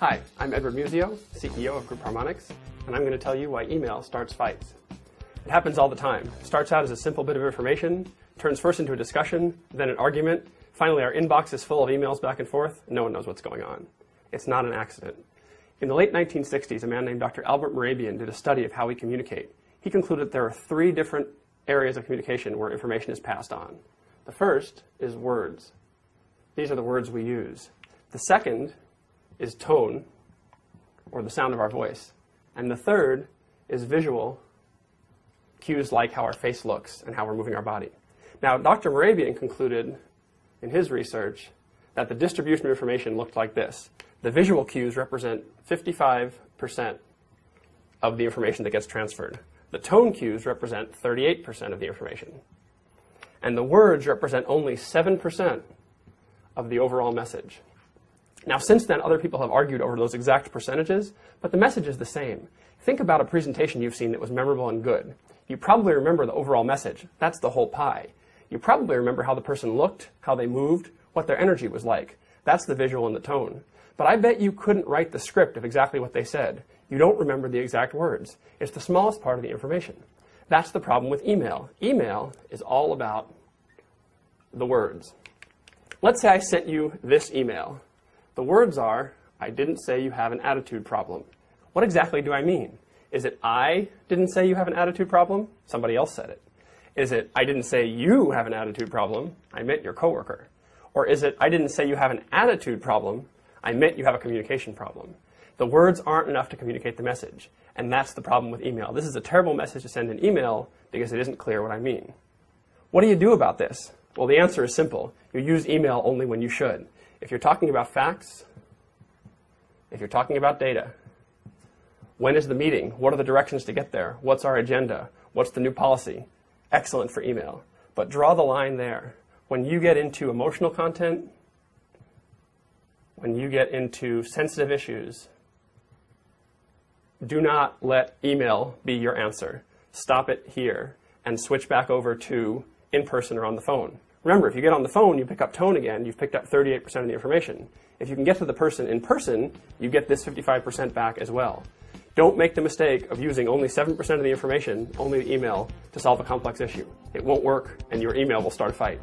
Hi, I'm Edward Musio, CEO of Group Harmonics, and I'm going to tell you why email starts fights. It happens all the time. It starts out as a simple bit of information, turns first into a discussion, then an argument. Finally, our inbox is full of emails back and forth, and no one knows what's going on. It's not an accident. In the late 1960s, a man named Dr. Albert Mehrabian did a study of how we communicate. He concluded there are 3 different areas of communication where information is passed on. The first is words. These are the words we use. The second is tone, or the sound of our voice. And the third is visual cues like how our face looks and how we're moving our body. Now, Dr. Mehrabian concluded in his research that the distribution of information looked like this. The visual cues represent 55% of the information that gets transferred. The tone cues represent 38% of the information. And the words represent only 7% of the overall message. Now, since then, other people have argued over those exact percentages, but the message is the same. Think about a presentation you've seen that was memorable and good. You probably remember the overall message. That's the whole pie. You probably remember how the person looked, how they moved, what their energy was like. That's the visual and the tone. But I bet you couldn't write the script of exactly what they said. You don't remember the exact words. It's the smallest part of the information. That's the problem with email. Email is all about the words. Let's say I sent you this email. The words are, I didn't say you have an attitude problem. What exactly do I mean? Is it I didn't say you have an attitude problem? Somebody else said it. Is it I didn't say you have an attitude problem? I meant your coworker. Or is it I didn't say you have an attitude problem? I meant you have a communication problem. The words aren't enough to communicate the message. And that's the problem with email. This is a terrible message to send in email because it isn't clear what I mean. What do you do about this? Well, the answer is simple. You use email only when you should. If you're talking about facts, if you're talking about data, when is the meeting? What are the directions to get there? What's our agenda? What's the new policy? Excellent for email. But draw the line there. When you get into emotional content, when you get into sensitive issues, do not let email be your answer. Stop it here and switch back over to in-person or on the phone. Remember, if you get on the phone, you pick up tone again, you've picked up 38% of the information. If you can get to the person in person, you get this 55% back as well. Don't make the mistake of using only 7% of the information, only the email, to solve a complex issue. It won't work, and your email will start a fight.